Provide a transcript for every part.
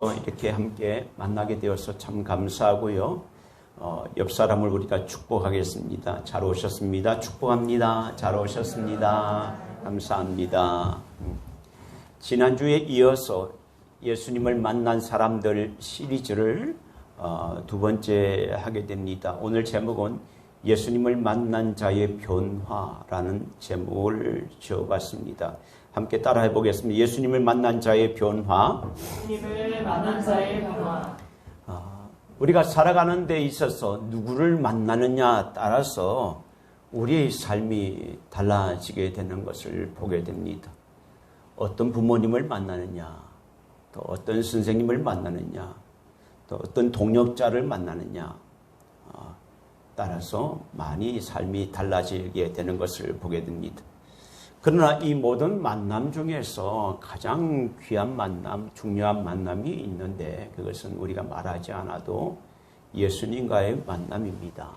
이렇게 함께 만나게 되어서 참 감사하고요. 옆 사람을 우리가 축복하겠습니다. 잘 오셨습니다. 축복합니다. 잘 오셨습니다. 감사합니다. 지난주에 이어서 예수님을 만난 사람들 시리즈를 두 번째 하게 됩니다. 오늘 제목은 예수님을 만난 자의 변화라는 제목을 지어봤습니다. 함께 따라해 보겠습니다. 예수님을 만난 자의 변화. 예수님을 만난 자의 변화. 우리가 살아가는 데 있어서 누구를 만나느냐 따라서 우리의 삶이 달라지게 되는 것을 보게 됩니다. 어떤 부모님을 만나느냐, 또 어떤 선생님을 만나느냐, 또 어떤 동역자를 만나느냐 따라서 많이 삶이 달라지게 되는 것을 보게 됩니다. 그러나 이 모든 만남 중에서 가장 귀한 만남, 중요한 만남이 있는데 그것은 우리가 말하지 않아도 예수님과의 만남입니다.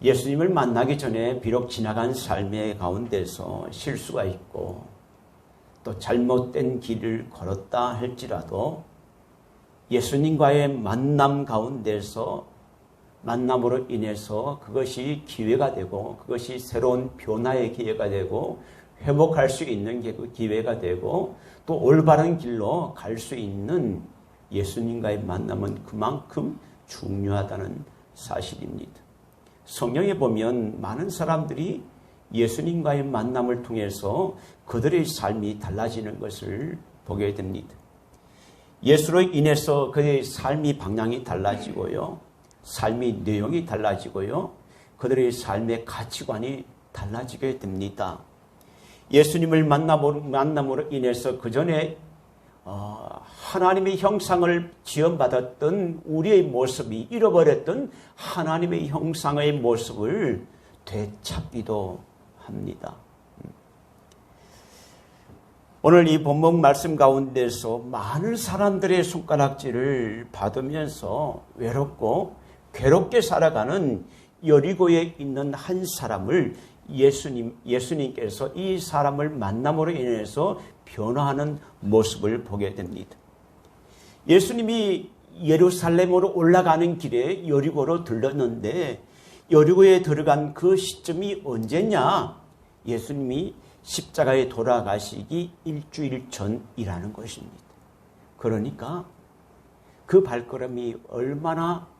예수님을 만나기 전에 비록 지나간 삶의 가운데서 실수가 있고 또 잘못된 길을 걸었다 할지라도 예수님과의 만남 가운데서 만남으로 인해서 그것이 기회가 되고 그것이 새로운 변화의 기회가 되고 회복할 수 있는 기회가 되고 또 올바른 길로 갈 수 있는 예수님과의 만남은 그만큼 중요하다는 사실입니다. 성경에 보면 많은 사람들이 예수님과의 만남을 통해서 그들의 삶이 달라지는 것을 보게 됩니다. 예수로 인해서 그들의 삶이 방향이 달라지고요. 삶의 내용이 달라지고요. 그들의 삶의 가치관이 달라지게 됩니다. 예수님을 만남으로 인해서 그전에 하나님의 형상을 지원받았던 우리의 모습이 잃어버렸던 하나님의 형상의 모습을 되찾기도 합니다. 오늘 이 본문 말씀 가운데서 많은 사람들의 손가락질을 받으면서 외롭고 괴롭게 살아가는 여리고에 있는 한 사람을 예수님께서 이 사람을 만남으로 인해서 변화하는 모습을 보게 됩니다. 예수님이 예루살렘으로 올라가는 길에 여리고로 들렀는데 여리고에 들어간 그 시점이 언제냐? 예수님이 십자가에 돌아가시기 일주일 전이라는 것입니다. 그러니까 그 발걸음이 얼마나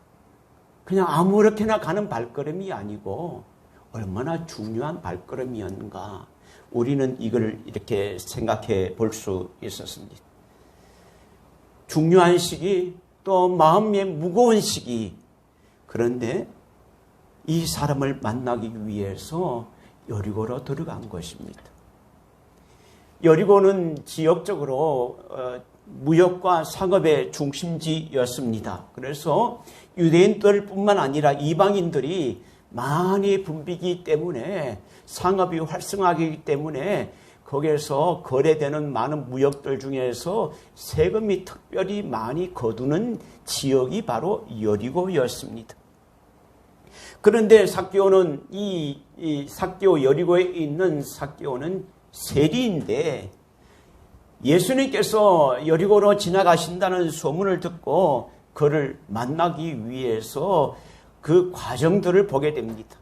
그냥 아무렇게나 가는 발걸음이 아니고 얼마나 중요한 발걸음이었는가 우리는 이걸 이렇게 생각해 볼 수 있었습니다. 중요한 시기 또 마음의 무거운 시기 그런데 이 사람을 만나기 위해서 여리고로 들어간 것입니다. 여리고는 지역적으로 무역과 상업의 중심지였습니다. 그래서 유대인들뿐만 아니라 이방인들이 많이 붐비기 때문에 상업이 활성화하기 때문에 거기에서 거래되는 많은 무역들 중에서 세금이 특별히 많이 거두는 지역이 바로 여리고였습니다. 그런데 삭개오는 이 삭개오 여리고에 있는 삭개오는 세리인데 예수님께서 여리고로 지나가신다는 소문을 듣고 그를 만나기 위해서 그 과정들을 보게 됩니다.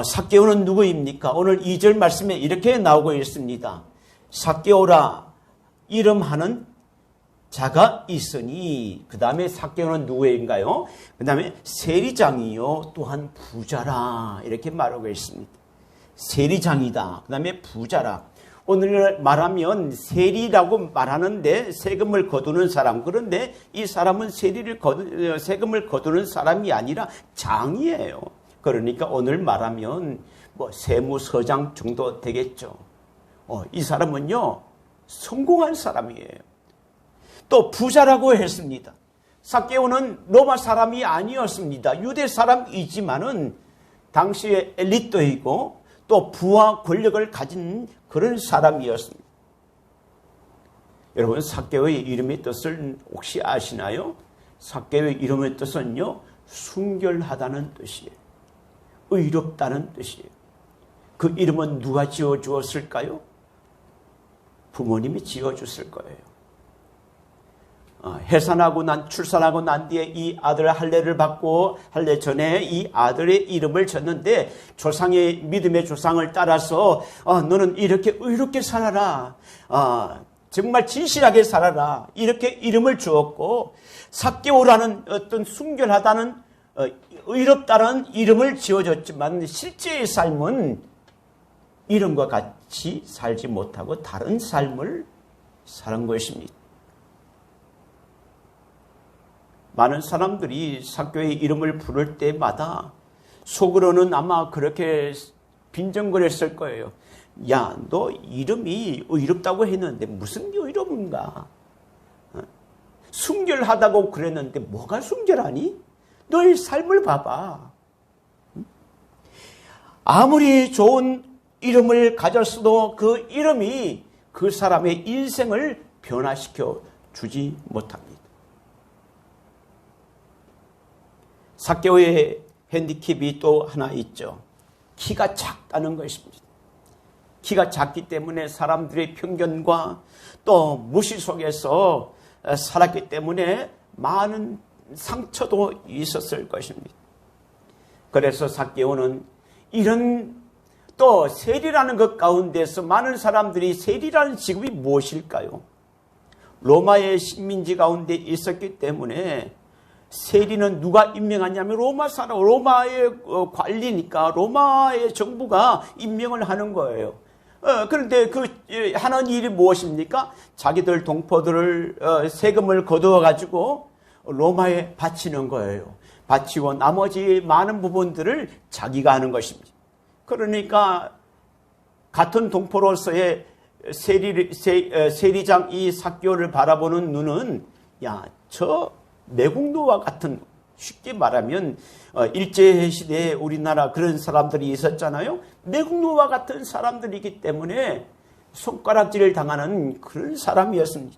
삭개오는 누구입니까? 오늘 2절 말씀에 이렇게 나오고 있습니다. 삭개오라 이름하는 자가 있으니 그 다음에 삭개오는 누구인가요? 그 다음에 세리장이요 또한 부자라 이렇게 말하고 있습니다. 세리장이다. 그 다음에 부자라. 오늘 말하면 세리라고 말하는데 세금을 거두는 사람. 그런데 이 사람은 세금을 거두는 사람이 아니라 장이에요. 그러니까 오늘 말하면 세무서장 정도 되겠죠. 이 사람은요 성공한 사람이에요. 또 부자라고 했습니다. 삭개오는 로마 사람이 아니었습니다. 유대 사람이지만은 당시의 엘리트이고 또 부와 권력을 가진 그런 사람이었습니다. 여러분 삭개오의 이름의 뜻을 혹시 아시나요? 삭개오의 이름의 뜻은요 순결하다는 뜻이에요. 의롭다는 뜻이에요. 그 이름은 누가 지어주었을까요? 부모님이 지어줬을 거예요. 출산하고 난 뒤에 이 아들 할례를 받고 할례 전에 이 아들의 이름을 졌는데 조상의 믿음의 조상을 따라서 너는 이렇게 의롭게 살아라. 정말 진실하게 살아라. 이렇게 이름을 주었고 삭개오라는 어떤 순결하다는 의롭다는 이름을 지어줬지만 실제의 삶은 이름과 같이 살지 못하고 다른 삶을 사는 것입니다. 많은 사람들이 삭개오의 이름을 부를 때마다 속으로는 아마 그렇게 빈정거렸을 거예요. 야, 너 이름이 의롭다고 했는데 무슨 의로운가? 순결하다고 그랬는데 뭐가 순결하니? 너의 삶을 봐봐. 아무리 좋은 이름을 가졌어도 그 이름이 그 사람의 인생을 변화시켜 주지 못합니다. 삭개오의 핸디캡이 또 하나 있죠. 키가 작다는 것입니다. 키가 작기 때문에 사람들의 편견과 또 무시 속에서 살았기 때문에 많은 상처도 있었을 것입니다. 그래서 삭개오는 이런 또 세리라는 것 가운데서 많은 사람들이 세리라는 직업이 무엇일까요? 로마의 식민지 가운데 있었기 때문에 세리는 누가 임명하냐면 로마의 관리니까 로마의 정부가 임명을 하는 거예요. 그런데 그 하는 일이 무엇입니까? 자기들 동포들을 세금을 거두어 가지고 로마에 바치는 거예요. 바치고 나머지 많은 부분들을 자기가 하는 것입니다. 그러니까 같은 동포로서의 세리장 이 삭개오를 바라보는 눈은 야, 저 매국노와 같은, 쉽게 말하면 일제시대에 우리나라 그런 사람들이 있었잖아요. 매국노와 같은 사람들이기 때문에 손가락질을 당하는 그런 사람이었습니다.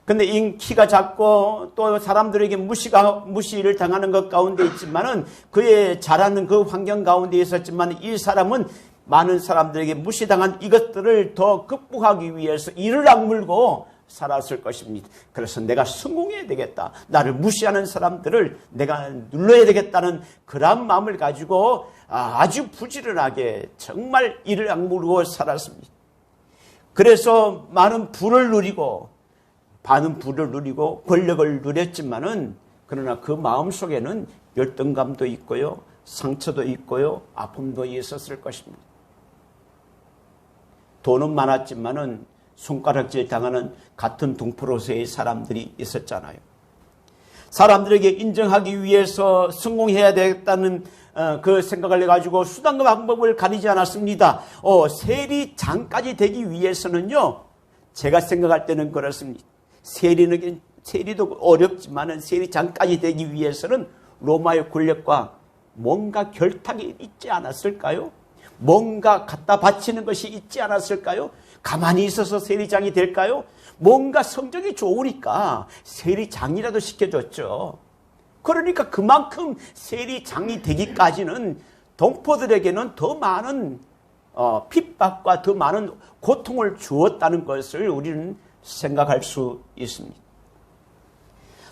근데 이 키가 작고 또 사람들에게 무시를 당하는 것 가운데 있지만은 그의 자라는 그 환경 가운데 있었지만 이 사람은 많은 사람들에게 무시당한 이것들을 더 극복하기 위해서 이를 악물고 살았을 것입니다. 그래서 내가 성공해야 되겠다. 나를 무시하는 사람들을 내가 눌러야 되겠다는 그런 마음을 가지고 아주 부지런하게 정말 이를 악물고 살았습니다. 그래서 많은 부를 누리고 권력을 누렸지만은 그러나 그 마음 속에는 열등감도 있고요, 상처도 있고요, 아픔도 있었을 것입니다. 돈은 많았지만은 손가락질 당하는 같은 동포로서의 사람들이 있었잖아요. 사람들에게 인정하기 위해서 성공해야 되겠다는 그 생각을 해가지고 수단과 방법을 가리지 않았습니다. 세리장까지 되기 위해서는요, 제가 생각할 때는 그렇습니다. 세리도 어렵지만은 세리장까지 되기 위해서는 로마의 권력과 뭔가 결탁이 있지 않았을까요? 뭔가 갖다 바치는 것이 있지 않았을까요? 가만히 있어서 세리장이 될까요? 뭔가 성적이 좋으니까 세리장이라도 시켜줬죠. 그러니까 그만큼 세리장이 되기까지는 동포들에게는 더 많은 핍박과 더 많은 고통을 주었다는 것을 우리는 생각할 수 있습니다.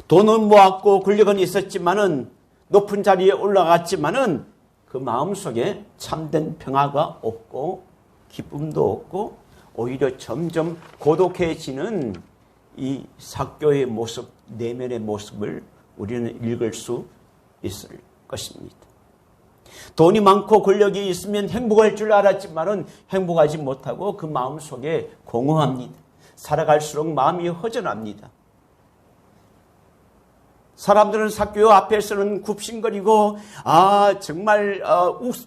돈은 모았고 권력은 있었지만은 높은 자리에 올라갔지만은 그 마음속에 참된 평화가 없고 기쁨도 없고 오히려 점점 고독해지는 이 삭개오의 모습, 내면의 모습을 우리는 읽을 수 있을 것입니다. 돈이 많고 권력이 있으면 행복할 줄 알았지만은 행복하지 못하고 그 마음속에 공허합니다. 살아갈수록 마음이 허전합니다. 사람들은 삭개오 앞에서는 굽신거리고 정말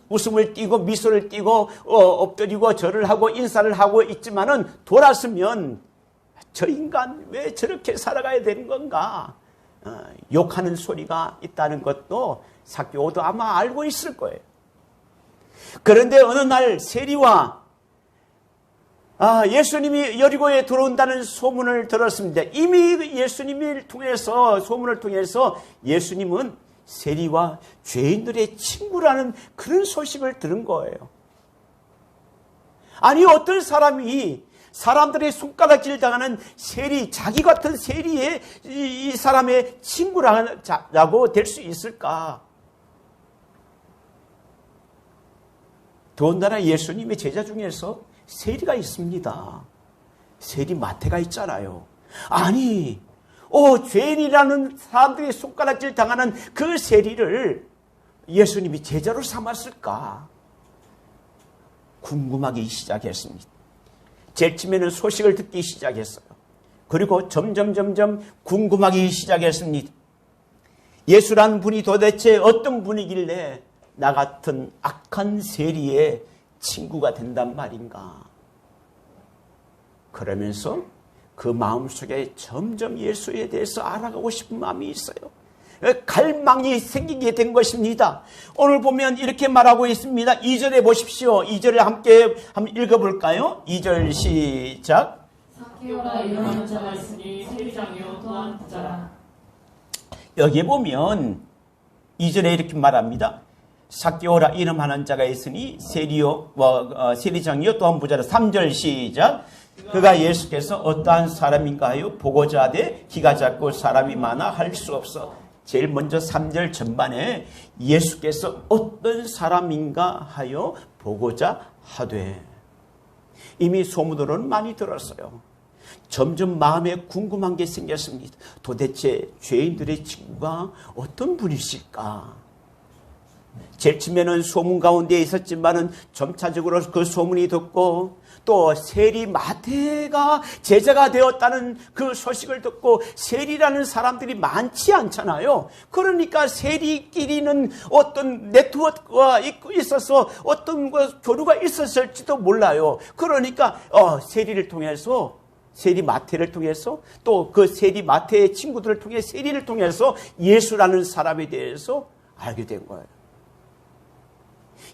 웃음을 띠고 미소를 띠고 엎드리고 절을 하고 인사를 하고 있지만은 돌아서면 저 인간 왜 저렇게 살아가야 되는 건가 욕하는 소리가 있다는 것도 삭개오도 아마 알고 있을 거예요. 그런데 어느 날 세리와 예수님이 여리고에 들어온다는 소문을 들었습니다. 이미 예수님을 통해서 소문을 통해서 예수님은 세리와 죄인들의 친구라는 그런 소식을 들은 거예요. 아니 어떤 사람이 사람들의 손가락질 당하는 세리, 자기 같은 세리의 이 사람의 친구라고 될 수 있을까? 더군다나 예수님의 제자 중에서 세리가 있습니다. 세리 마태가 있잖아요. 아니, 죄인이라는 사람들의 손가락질 당하는 그 세리를 예수님이 제자로 삼았을까? 궁금하기 시작했습니다. 제일 처음에는 소식을 듣기 시작했어요. 그리고 점점 궁금하기 시작했습니다. 예수라는 분이 도대체 어떤 분이길래 나 같은 악한 세리의 친구가 된단 말인가? 그러면서 그 마음속에 점점 예수에 대해서 알아가고 싶은 마음이 있어요. 갈망이 생기게 된 것입니다. 오늘 보면 이렇게 말하고 있습니다. 2절에 보십시오. 2절을 함께 한번 읽어볼까요? 2절 시작. 삭개오라 이름하는 자가 있으니 세리장이요 또한 부자라. 여기에 보면 2절에 이렇게 말합니다. 삭개오라 이름하는 자가 있으니 세리장이요 또한 부자라. 3절 시작. 그가 예수께서 어떠한 사람인가 하여 보고자 하되 키가 작고 사람이 많아 할 수 없어. 제일 먼저 3절 전반에 예수께서 어떤 사람인가 하여 보고자 하되, 이미 소문으로는 많이 들었어요. 점점 마음에 궁금한 게 생겼습니다. 도대체 죄인들의 친구가 어떤 분이실까? 제일 처음에는 소문 가운데 있었지만은 점차적으로 그 소문이 듣고 또 세리 마태가 제자가 되었다는 그 소식을 듣고 세리라는 사람들이 많지 않잖아요. 그러니까 세리끼리는 어떤 네트워크가 있어서 어떤 교류가 있었을지도 몰라요. 그러니까 세리를 통해서 세리 마태를 통해서 또 그 세리 마태의 친구들을 통해 세리를 통해서 예수라는 사람에 대해서 알게 된 거예요.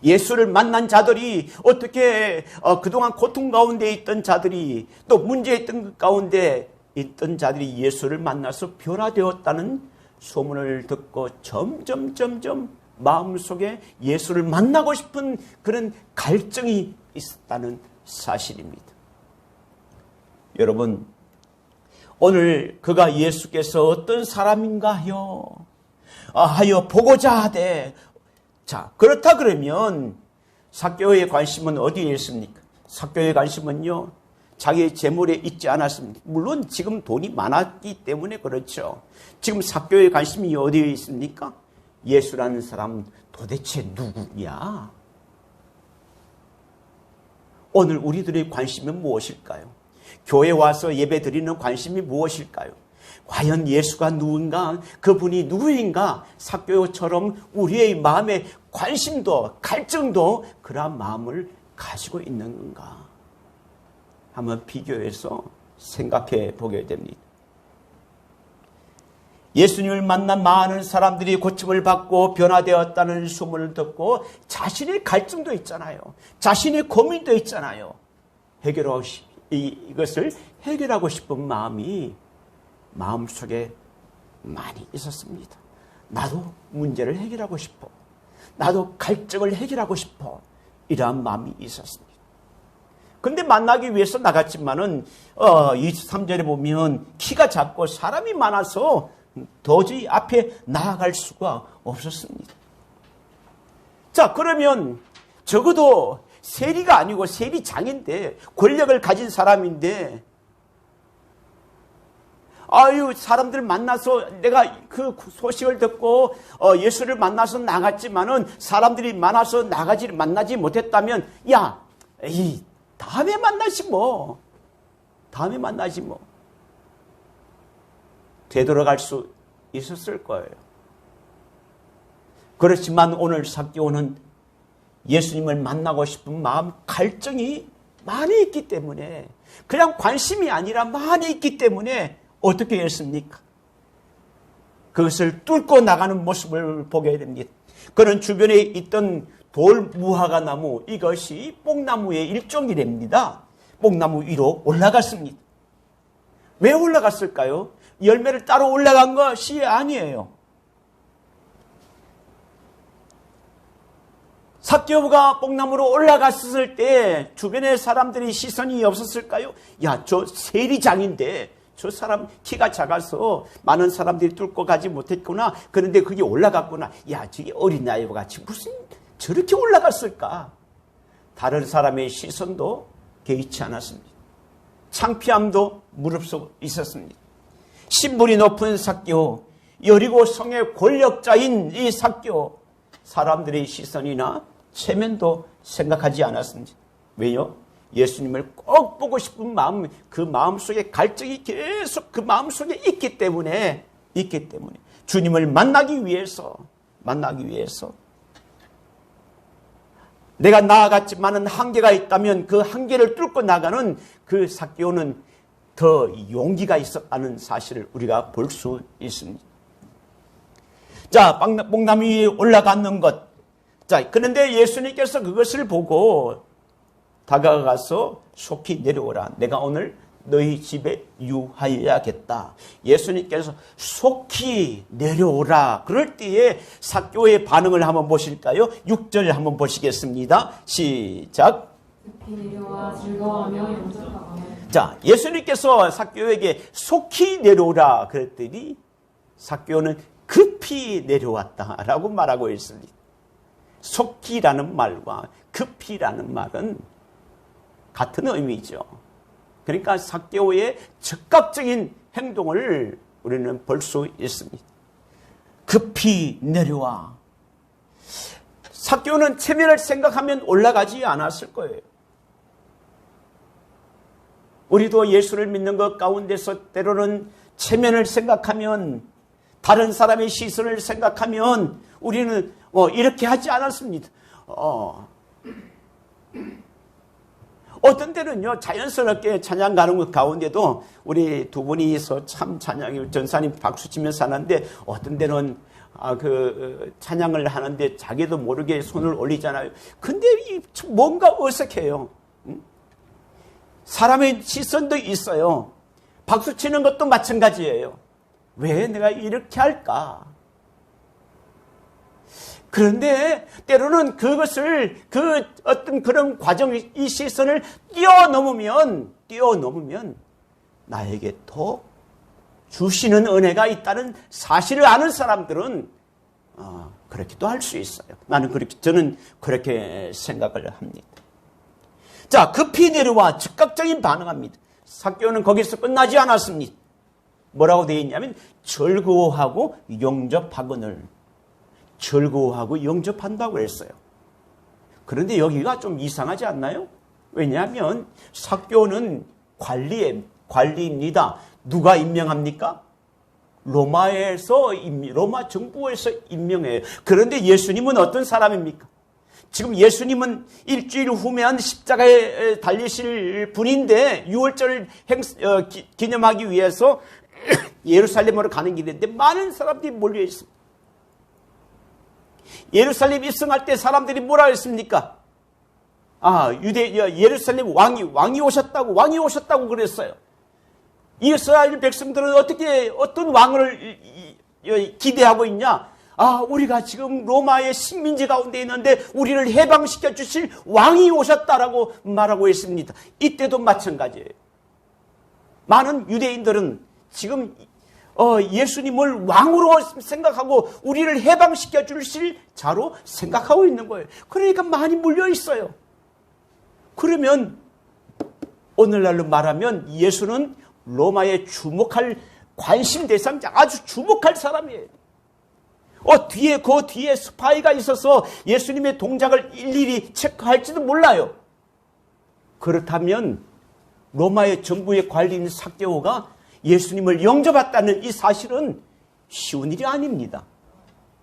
예수를 만난 자들이 어떻게 그동안 고통 가운데 있던 자들이 또 문제 있던 가운데 있던 자들이 예수를 만나서 변화되었다는 소문을 듣고 점점 마음속에 예수를 만나고 싶은 그런 갈증이 있었다는 사실입니다. 여러분, 오늘 그가 예수께서 어떤 사람인가 하여 보고자 하되, 자, 그렇다 그러면 삭개오의 관심은 어디에 있습니까? 삭개오의 관심은요, 자기의 재물에 있지 않았습니다. 물론 지금 돈이 많았기 때문에 그렇죠. 지금 삭개오의 관심이 어디에 있습니까? 예수라는 사람 도대체 누구냐? 오늘 우리들의 관심은 무엇일까요? 교회 와서 예배 드리는 관심이 무엇일까요? 과연 예수가 누군가, 그분이 누구인가, 삭개오처럼 우리의 마음에 관심도 갈증도 그러한 마음을 가지고 있는 건가? 한번 비교해서 생각해 보게 됩니다. 예수님을 만난 많은 사람들이 고침을 받고 변화되었다는 소문을 듣고 자신의 갈증도 있잖아요. 자신의 고민도 있잖아요. 이것을 해결하고 싶은 마음이 마음속에 많이 있었습니다. 나도 문제를 해결하고 싶어. 나도 갈증을 해결하고 싶어. 이러한 마음이 있었습니다. 근데 만나기 위해서 나갔지만은 23절에 보면 키가 작고 사람이 많아서 도저히 앞에 나아갈 수가 없었습니다. 자, 그러면 적어도 세리가 아니고 세리장인데, 권력을 가진 사람인데, 사람들 만나서 내가 그 소식을 듣고 예수를 만나서 나갔지만은 사람들이 많아서 만나지 못했다면, 다음에 만나지 뭐. 되돌아갈 수 있었을 거예요. 그렇지만 오늘 삭개오는 예수님을 만나고 싶은 마음, 갈증이 많이 있기 때문에, 그냥 관심이 아니라 많이 있기 때문에 어떻게 했습니까? 그것을 뚫고 나가는 모습을 보게 됩니다. 그는 주변에 있던 돌 무화과 나무, 이것이 뽕나무의 일종이랍니다. 뽕나무 위로 올라갔습니다. 왜 올라갔을까요? 열매를 따로 올라간 것이 아니에요. 삭개오가 뽕나무로 올라갔을 때 주변의 사람들이 시선이 없었을까요? 야, 저 세리장인데 저 사람 키가 작아서 많은 사람들이 뚫고 가지 못했구나. 그런데 그게 올라갔구나. 야, 저게 어린아이와 같이 무슨 저렇게 올라갔을까? 다른 사람의 시선도 개의치 않았습니다. 창피함도 무릅쓰고 있었습니다. 신분이 높은 삭개오, 여리고 성의 권력자인 이 삭개오, 사람들의 시선이나 체면도 생각하지 않았습니다. 왜요? 예수님을 꼭 보고 싶은 마음, 그 마음속에 갈증이 계속 그 마음속에 있기 때문에 주님을 만나기 위해서 내가 나아갔지만은 한계가 있다면 그 한계를 뚫고 나가는 그 삭개오는 더 용기가 있었다는 사실을 우리가 볼 수 있습니다. 자, 뽕나무 위에 올라가는 것. 자, 그런데 예수님께서 그것을 보고 다가가서 속히 내려오라. 내가 오늘 너희 집에 유하여야겠다. 예수님께서 속히 내려오라. 그럴 때에 삭개오의 반응을 한번 보실까요? 6절 한번 보시겠습니다. 시작. 급히 내려와 즐거워하며 영접하고. 자, 예수님께서 삭개오에게 속히 내려오라 그랬더니 삭개오는 급히 내려왔다라고 말하고 있습니다. 속히라는 말과 급히라는 말은 같은 의미죠. 그러니까 삭개오의 즉각적인 행동을 우리는 볼 수 있습니다. 급히 내려와. 삭개오는 체면을 생각하면 올라가지 않았을 거예요. 우리도 예수를 믿는 것 가운데서 때로는 체면을 생각하면, 다른 사람의 시선을 생각하면 우리는 이렇게 하지 않았습니다. 어떤 때는요, 자연스럽게 찬양 가는 것 가운데도 우리 두 분이서 참 찬양, 전사님 박수 치면서 하는데, 어떤 때는 찬양을 하는데 자기도 모르게 손을 올리잖아요. 근데 뭔가 어색해요. 사람의 시선도 있어요. 박수 치는 것도 마찬가지예요. 왜 내가 이렇게 할까? 그런데 때로는 그것을, 어떤 그런 과정, 이 시선을 뛰어넘으면 나에게 더 주시는 은혜가 있다는 사실을 아는 사람들은 그렇게도 할 수 있어요. 저는 그렇게 생각을 합니다. 자, 급히 내려와 즉각적인 반응합니다. 삭개오는 거기서 끝나지 않았습니다. 뭐라고 되어 있냐면 즐거워하고 영접하거늘. 즐거워하고 영접한다고 했어요. 그런데 여기가 좀 이상하지 않나요? 왜냐하면 삭개오는 관리입니다. 누가 임명합니까? 로마 정부에서 임명해요. 그런데 예수님은 어떤 사람입니까? 지금 예수님은 일주일 후면 십자가에 달리실 분인데, 유월절을 기념하기 위해서 예루살렘으로 가는 길인데 많은 사람들이 몰려 있습니다. 예루살렘 입성할 때 사람들이 뭐라 했습니까? 예루살렘 왕이 오셨다고 그랬어요. 이스라엘 백성들은 어떤 왕을 기대하고 있냐? 우리가 지금 로마의 식민지 가운데 있는데 우리를 해방시켜 주실 왕이 오셨다라고 말하고 있습니다. 이때도 마찬가지예요. 많은 유대인들은 지금 예수님을 왕으로 생각하고 우리를 해방시켜 주실 자로 생각하고 있는 거예요. 그러니까 많이 몰려 있어요. 그러면 오늘날로 말하면 예수는 로마에 주목할 관심 대상자, 아주 주목할 사람이에요. 그 뒤에 스파이가 있어서 예수님의 동작을 일일이 체크할지도 몰라요. 그렇다면 로마의 정부의 관리인 삭개오가 예수님을 영접했다는 이 사실은 쉬운 일이 아닙니다.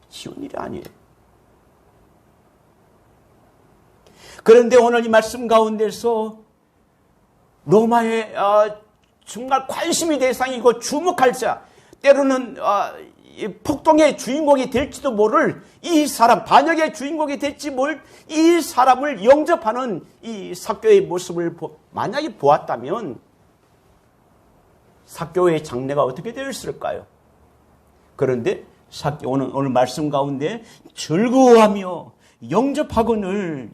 쉬운 일이 아니에요. 그런데 오늘 이 말씀 가운데서 로마의 정말 관심의 대상이고 주목할 자, 때로는 폭동의 주인공이 될지도 모를 이 사람, 반역의 주인공이 될지 모를 이 사람을 영접하는 이 삭개오의 모습을 만약에 보았다면 삭개오의 장래가 어떻게 되었을까요? 그런데 삭개오는 오늘 말씀 가운데 즐거워하며 영접하거늘.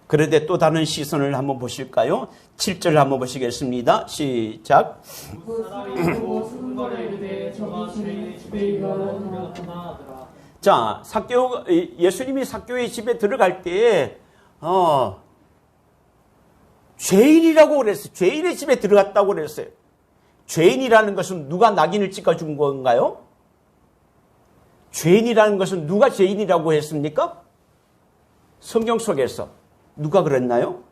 그런데 또 다른 시선을 한번 보실까요? 7절 한번 보시겠습니다. 시작. 사람이 보고 수군거려 이르되 저가 죄인의 집에 유하러 들어갔구나 하더라. 자, 예수님이 삭개오의 집에 들어갈 때 죄인이라고 그랬어요. 죄인의 집에 들어갔다고 그랬어요. 죄인이라는 것은 누가 낙인을 찍어준 건가요? 죄인이라는 것은 누가 죄인이라고 했습니까? 성경 속에서 누가 그랬나요?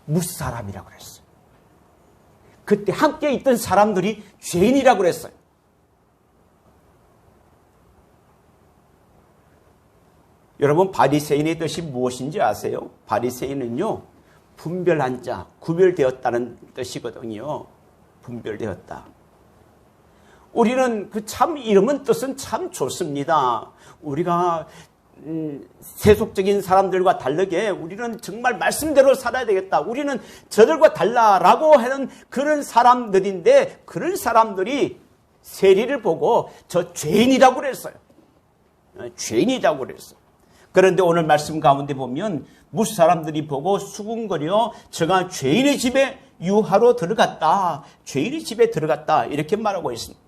무사람이라고 그랬어요. 그때 함께 있던 사람들이 죄인이라고 그랬어요. 여러분, 바리새인의 뜻이 무엇인지 아세요? 바리새인은요, 분별한 자, 구별되었다는 뜻이거든요. 분별되었다. 우리는 그 참 이름은 뜻은 참 좋습니다. 우리가 세속적인 사람들과 다르게 우리는 정말 말씀대로 살아야 되겠다. 우리는 저들과 달라라고 하는 그런 사람들인데, 그런 사람들이 세리를 보고 저 죄인이라고 그랬어요. 죄인이라고 그랬어요. 그런데 오늘 말씀 가운데 보면 무슨 사람들이 보고 수군거려 저가 죄인의 집에 유하로 들어갔다. 죄인의 집에 들어갔다. 이렇게 말하고 있습니다.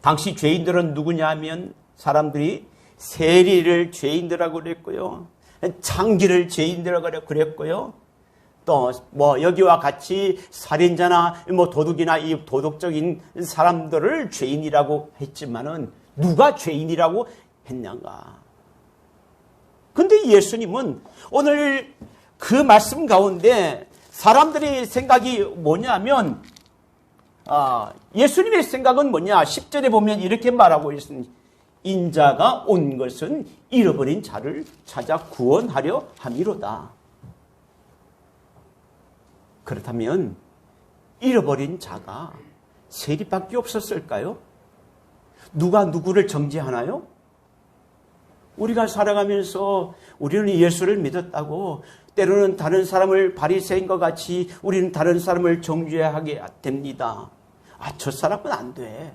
당시 죄인들은 누구냐 하면 사람들이 세리를 죄인들이라고 그랬고요. 창기를 죄인들이라고 그랬고요. 또 여기와 같이 살인자나 도둑이나 이 도덕적인 사람들을 죄인이라고 했지만은 누가 죄인이라고 했는가? 근데 예수님은 오늘 그 말씀 가운데 사람들의 생각이 뭐냐면, 예수님의 생각은 뭐냐? 10절에 보면 이렇게 말하고 있습니다. 인자가 온 것은 잃어버린 자를 찾아 구원하려 함이로다. 그렇다면 잃어버린 자가 세리밖에 없었을까요? 누가 누구를 정죄하나요? 우리가 살아가면서 우리는 예수를 믿었다고 때로는 다른 사람을 바리새인과 같이 우리는 다른 사람을 정죄하게 됩니다. 저 사람은 안 돼.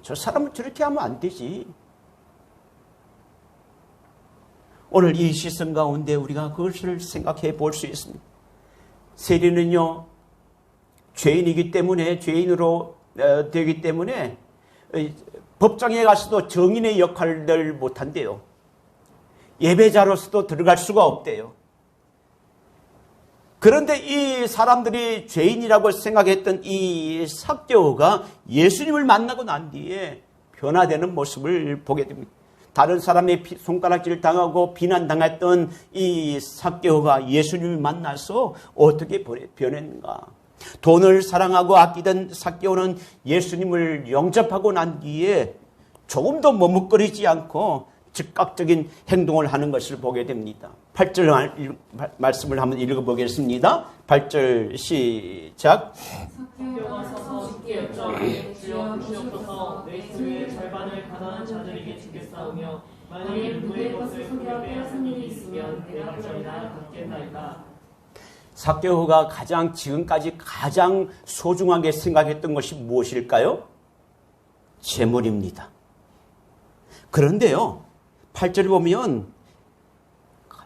저 사람은 저렇게 하면 안 되지. 오늘 이 시선 가운데 우리가 그것을 생각해 볼 수 있습니다. 세리는요, 죄인이기 때문에, 죄인으로 되기 때문에 법정에 가서도 정인의 역할을 못한대요. 예배자로서도 들어갈 수가 없대요. 그런데 이 사람들이 죄인이라고 생각했던 이 삭개오가 예수님을 만나고 난 뒤에 변화되는 모습을 보게 됩니다. 다른 사람의 손가락질 당하고 비난당했던 이 삭개오가 예수님을 만나서 어떻게 변했는가? 돈을 사랑하고 아끼던 삭개오는 예수님을 영접하고 난 뒤에 조금도 머뭇거리지 않고 즉각적인 행동을 하는 것을 보게 됩니다. 8절 말씀을 한번 읽어보겠습니다. 8절 시작. 삭개오가 서서 주께 여쭤오되 주여 주옵소서 내 소유의 절반을 가난한 자들에게 주겠사오며 만일 누구의 것을 크게 빼앗은 일이 있으면 대각절이나 갚겠나이다. 삭개오가 지금까지 가장 소중하게 생각했던 것이 무엇일까요? 재물입니다. 그런데요, 8절에 보면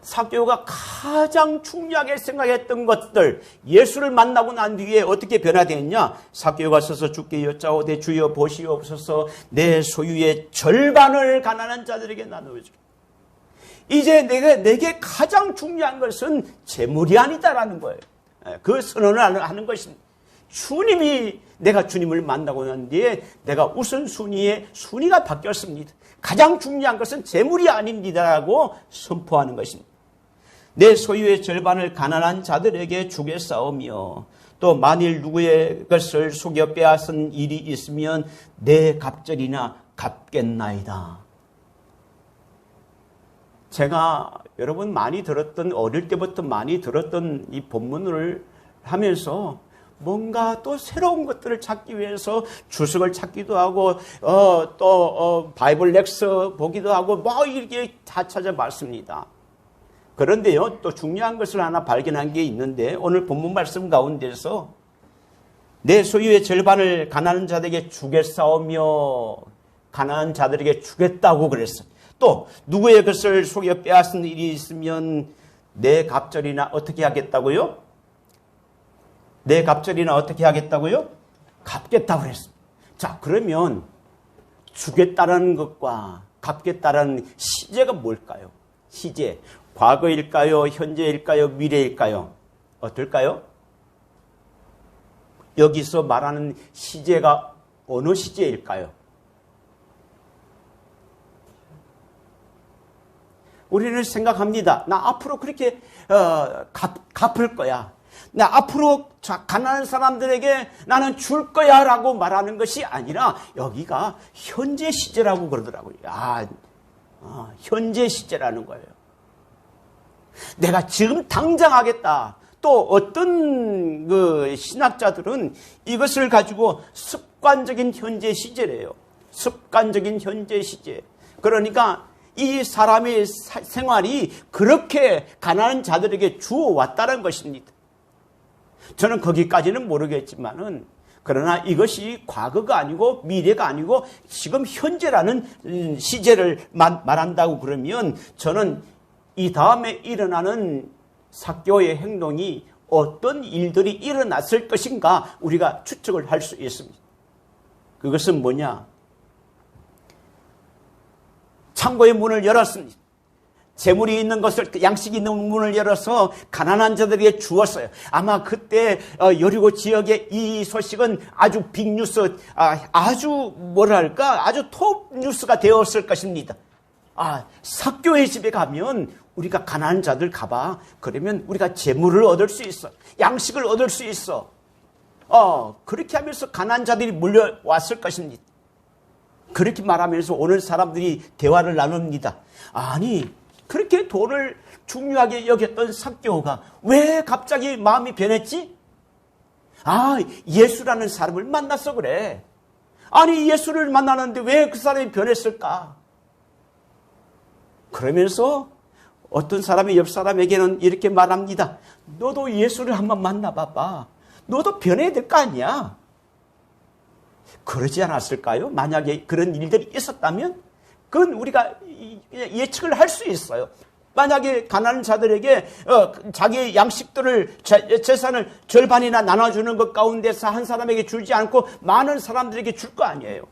삭개오가 가장 중요하게 생각했던 것들, 예수를 만나고 난 뒤에 어떻게 변화되었냐? 삭개오가 서서 주께 여짜오되 주여 보시옵소서 내 소유의 절반을 가난한 자들에게 나누어주라. 이제 내게 가장 중요한 것은 재물이 아니다라는 거예요. 그 선언을 하는 것입니다. 내가 주님을 만나고 난 뒤에 내가 우선순위의 순위가 바뀌었습니다. 가장 중요한 것은 재물이 아닙니다라고 선포하는 것입니다. 내 소유의 절반을 가난한 자들에게 주겠사오며 또 만일 누구의 것을 속여 빼앗은 일이 있으면 내 갑절이나 갚겠나이다. 제가 여러분 어릴 때부터 많이 들었던 이 본문을 하면서 뭔가 또 새로운 것들을 찾기 위해서 주석을 찾기도 하고 또 바이블 렉서 보기도 하고 이렇게 다 찾아봤습니다. 그런데요, 또 중요한 것을 하나 발견한 게 있는데 오늘 본문 말씀 가운데서 내 소유의 절반을 가난한 자들에게 주겠사오며 가난한 자들에게 주겠다고 그랬어요. 또 누구의 것을 속여 빼앗은 일이 있으면 내 갑절이나 어떻게 하겠다고요? 내 갑절이나 어떻게 하겠다고요? 갚겠다고 그랬어요. 자, 그러면 주겠다라는 것과 갚겠다라는 시제가 뭘까요? 시제. 과거일까요? 현재일까요? 미래일까요? 어떨까요? 여기서 말하는 시제가 어느 시제일까요? 우리는 생각합니다. 나 앞으로 그렇게 갚을 거야. 나 앞으로 가난한 사람들에게 나는 줄 거야 라고 말하는 것이 아니라 여기가 현재 시제라고 그러더라고요. 현재 시제라는 거예요. 내가 지금 당장 하겠다. 또 어떤 그 신학자들은 이것을 가지고 습관적인 현재 시제래요. 습관적인 현재 시제. 그러니까 이 사람의 생활이 그렇게 가난한 자들에게 주어왔다는 것입니다. 저는 거기까지는 모르겠지만은 그러나 이것이 과거가 아니고 미래가 아니고 지금 현재라는 시제를 말한다고 그러면 저는 이 다음에 일어나는 삭개오의 행동이 어떤 일들이 일어났을 것인가 우리가 추측을 할 수 있습니다. 그것은 뭐냐? 창고의 문을 열었습니다. 재물이 있는 것을, 양식이 있는 문을 열어서 가난한 자들에게 주었어요. 아마 그때 여리고 지역의 이 소식은 아주 빅뉴스, 아주 톱 뉴스가 되었을 것입니다. 삭개오의 집에 가면 우리가 가난한 자들 가봐. 그러면 우리가 재물을 얻을 수 있어. 양식을 얻을 수 있어. 그렇게 하면서 가난한 자들이 몰려왔을 것입니다. 그렇게 말하면서 오늘 사람들이 대화를 나눕니다. 아니, 그렇게 돈을 중요하게 여겼던 삭개오가 왜 갑자기 마음이 변했지? 예수라는 사람을 만나서 그래. 아니, 예수를 만나는데 왜 그 사람이 변했을까? 그러면서 어떤 사람이 옆 사람에게는 이렇게 말합니다. 너도 예수를 한번 만나봐봐. 너도 변해야 될 거 아니야. 그러지 않았을까요? 만약에 그런 일들이 있었다면 그건 우리가 예측을 할 수 있어요. 만약에 가난한 자들에게 자기의 양식들을 재산을 절반이나 나눠주는 것 가운데서 한 사람에게 주지 않고 많은 사람들에게 줄 거 아니에요.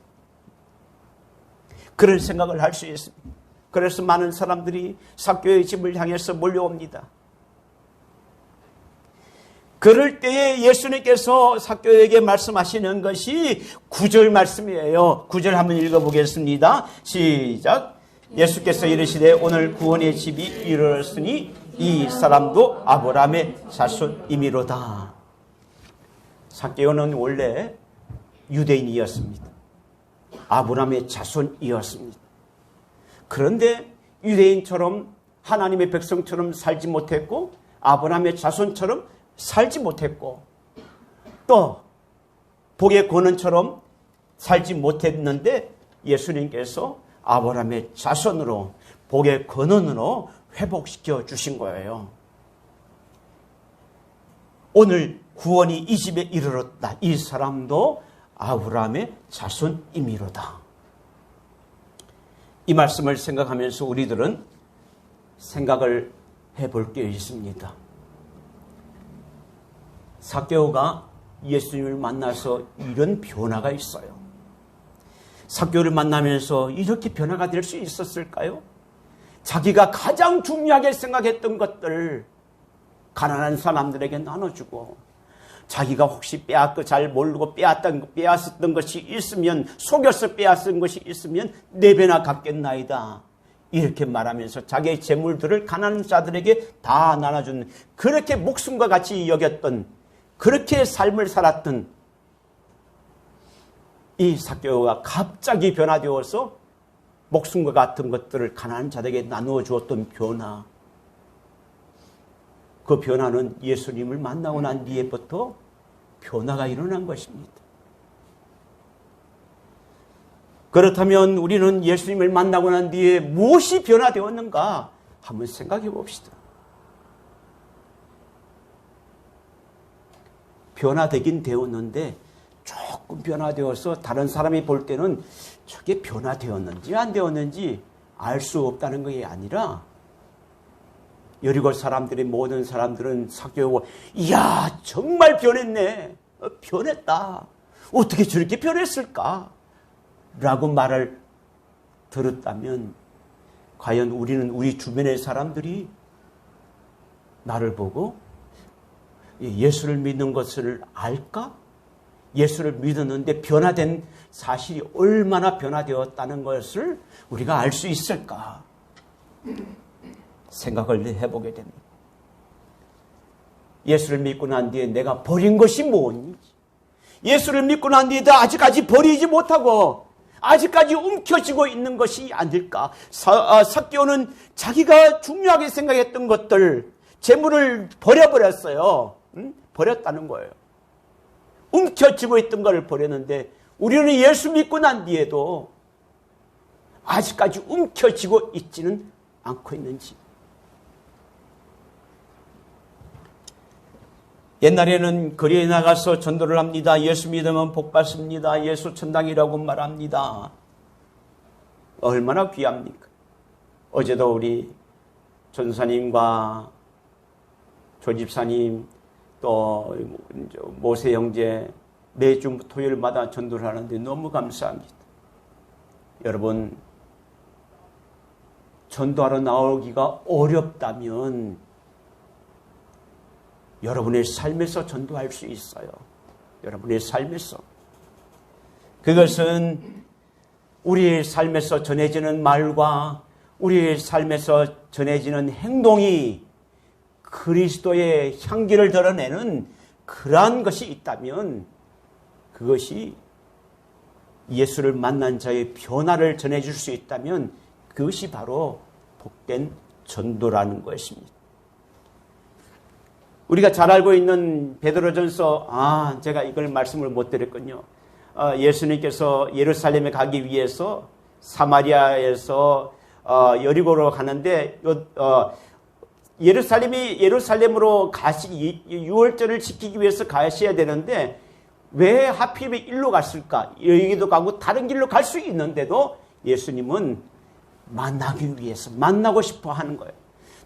그런 생각을 할 수 있습니다. 그래서 많은 사람들이 삭개오의 집을 향해서 몰려옵니다. 그럴 때에 예수님께서 삭개오에게 말씀하시는 것이 9절 말씀이에요. 9절 한번 읽어보겠습니다. 시작. 예수께서 이르시되 오늘 구원의 집이 이르렀으니 이 사람도 아브라함의 자손이미로다. 삭개오는 원래 유대인이었습니다. 아브라함의 자손이었습니다. 그런데 유대인처럼 하나님의 백성처럼 살지 못했고 아브라함의 자손처럼 살지 못했고 또 복의 권원처럼 살지 못했는데 예수님께서 아브라함의 자손으로 복의 권원으로 회복시켜 주신 거예요. 오늘 구원이 이 집에 이르렀다. 이 사람도 아브라함의 자손이미로다. 이 말씀을 생각하면서 우리들은 생각을 해볼 게 있습니다. 삭개오가 예수님을 만나서 이런 변화가 있어요. 삭개오를 만나면서 이렇게 변화가 될 수 있었을까요? 자기가 가장 중요하게 생각했던 것들 가난한 사람들에게 나눠주고 자기가 혹시 잘 모르고 빼앗았던 것이 있으면 속여서 빼앗은 것이 있으면 4배나 갚겠나이다. 이렇게 말하면서 자기의 재물들을 가난한 자들에게 다 나눠주는 그렇게 목숨과 같이 여겼던 그렇게 삶을 살았던 이 삭개오가 갑자기 변화되어서 목숨과 같은 것들을 가난한 자들에게 나누어 주었던 변화. 그 변화는 예수님을 만나고 난 뒤에부터 변화가 일어난 것입니다. 그렇다면 우리는 예수님을 만나고 난 뒤에 무엇이 변화되었는가 한번 생각해 봅시다. 변화되긴 되었는데 조금 변화되어서 다른 사람이 볼 때는 저게 변화되었는지 안 되었는지 알 수 없다는 것이 아니라 여리고 사람들이 모든 사람들은 삭개오고 이야 정말 변했네. 변했다. 어떻게 저렇게 변했을까? 라고 말을 들었다면 과연 우리는 우리 주변의 사람들이 나를 보고 예수를 믿는 것을 알까? 예수를 믿었는데 변화된 사실이 얼마나 변화되었다는 것을 우리가 알 수 있을까? 생각을 해보게 됩니다. 예수를 믿고 난 뒤에 내가 버린 것이 뭐니? 예수를 믿고 난 뒤에도 아직까지 버리지 못하고 아직까지 움켜쥐고 있는 것이 아닐까? 삭개오는 자기가 중요하게 생각했던 것들, 재물을 버려버렸어요. 버렸다는 거예요. 움켜쥐고 있던 것을 버렸는데 우리는 예수 믿고 난 뒤에도 아직까지 움켜쥐고 있지는 않고 있는지. 옛날에는 거리에 나가서 전도를 합니다. 예수 믿으면 복 받습니다. 예수 천당이라고 말합니다. 얼마나 귀합니까? 어제도 우리 전사님과 조집사님 또 모세 형제 매주 토요일마다 전도를 하는데 너무 감사합니다. 여러분, 전도하러 나오기가 어렵다면 여러분의 삶에서 전도할 수 있어요. 여러분의 삶에서. 그것은 우리의 삶에서 전해지는 말과 우리의 삶에서 전해지는 행동이 그리스도의 향기를 드러내는 그러한 것이 있다면 그것이 예수를 만난 자의 변화를 전해줄 수 있다면 그것이 바로 복된 전도라는 것입니다. 우리가 잘 알고 있는 베드로전서, 제가 이걸 말씀을 못 드렸군요. 예수님께서 예루살렘에 가기 위해서 사마리아에서 여리고로 가는데 예루살렘으로 유월절을 지키기 위해서 가셔야 되는데 왜 하필이면 일로 갔을까? 여기도 가고 다른 길로 갈 수 있는데도 예수님은 만나기 위해서 만나고 싶어 하는 거예요.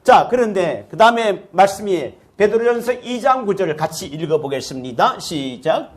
자, 그런데 그 다음에 말씀이 베드로전서 2장 9절을 같이 읽어보겠습니다. 시작.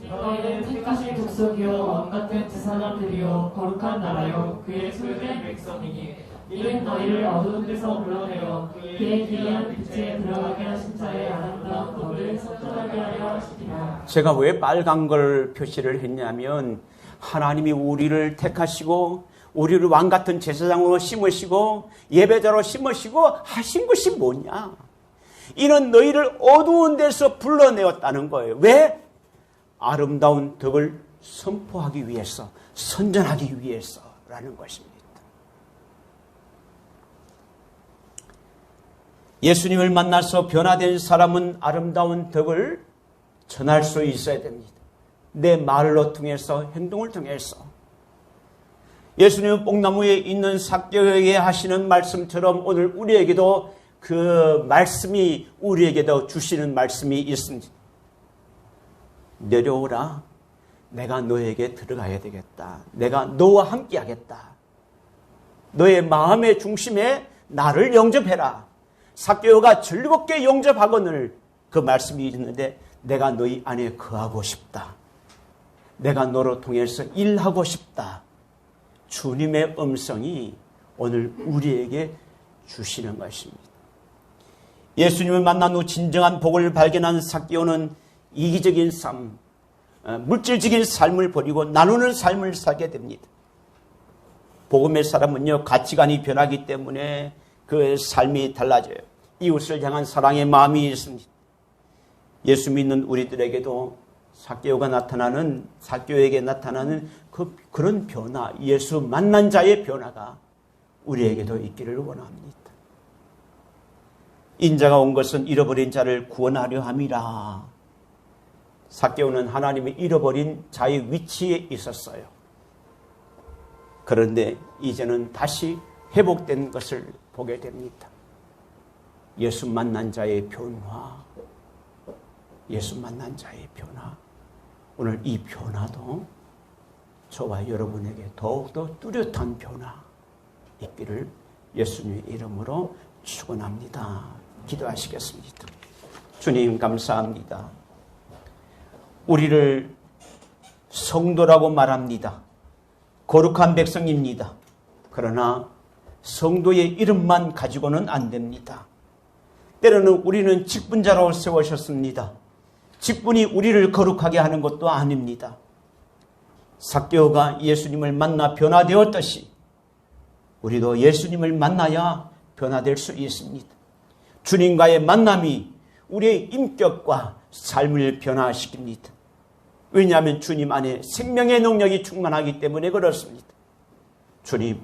너희는 택하신 족속이요 왕같은 두 사람들이요 거룩한 나라요 그의 소유된 백성이니 이는 너희를 어두운 데서 불러내어 그의 기이한 빛에 들어가게 하신 자의 아름다운 법을 선전하게 하려 하시니라. 제가 왜 빨간 걸 표시를 했냐면 하나님이 우리를 택하시고 우리를 왕같은 제사장으로 심으시고 예배자로 심으시고 하신 것이 뭐냐? 이는 너희를 어두운 데서 불러내었다는 거예요. 왜? 아름다운 덕을 선포하기 위해서, 선전하기 위해서라는 것입니다. 예수님을 만나서 변화된 사람은 아름다운 덕을 전할 수 있어야 됩니다. 내 말로 통해서, 행동을 통해서. 예수님은 뽕나무에 있는 삭개오에게 하시는 말씀처럼 오늘 우리에게도 그 말씀이 우리에게도 주시는 말씀이 있습니다. 내려오라. 내가 너에게 들어가야 되겠다. 내가 너와 함께 하겠다. 너의 마음의 중심에 나를 영접해라. 삭개오가 즐겁게 영접하거늘 그 말씀이 있는데 내가 너희 안에 거하고 싶다. 내가 너로 통해서 일하고 싶다. 주님의 음성이 오늘 우리에게 주시는 것입니다. 예수님을 만난 후 진정한 복을 발견한 삭개오는 이기적인 삶, 물질적인 삶을 버리고 나누는 삶을 살게 됩니다. 복음의 사람은요, 가치관이 변하기 때문에 그 삶이 달라져요. 이웃을 향한 사랑의 마음이 있습니다. 예수 믿는 우리들에게도 삭개오에게 나타나는 그런 변화, 예수 만난 자의 변화가 우리에게도 있기를 원합니다. 인자가 온 것은 잃어버린 자를 구원하려 함이라. 삭개오는 하나님이 잃어버린 자의 위치에 있었어요. 그런데 이제는 다시 회복된 것을 보게 됩니다. 예수 만난 자의 변화, 예수 만난 자의 변화. 오늘 이 변화도 저와 여러분에게 더욱더 뚜렷한 변화 있기를 예수님의 이름으로 축원합니다. 기도하시겠습니다. 주님 감사합니다. 우리를 성도라고 말합니다. 거룩한 백성입니다. 그러나 성도의 이름만 가지고는 안 됩니다. 때로는 우리는 직분자로 세우셨습니다. 직분이 우리를 거룩하게 하는 것도 아닙니다. 삭개오가 예수님을 만나 변화되었듯이 우리도 예수님을 만나야 변화될 수 있습니다. 주님과의 만남이 우리의 인격과 삶을 변화시킵니다. 왜냐하면 주님 안에 생명의 능력이 충만하기 때문에 그렇습니다. 주님,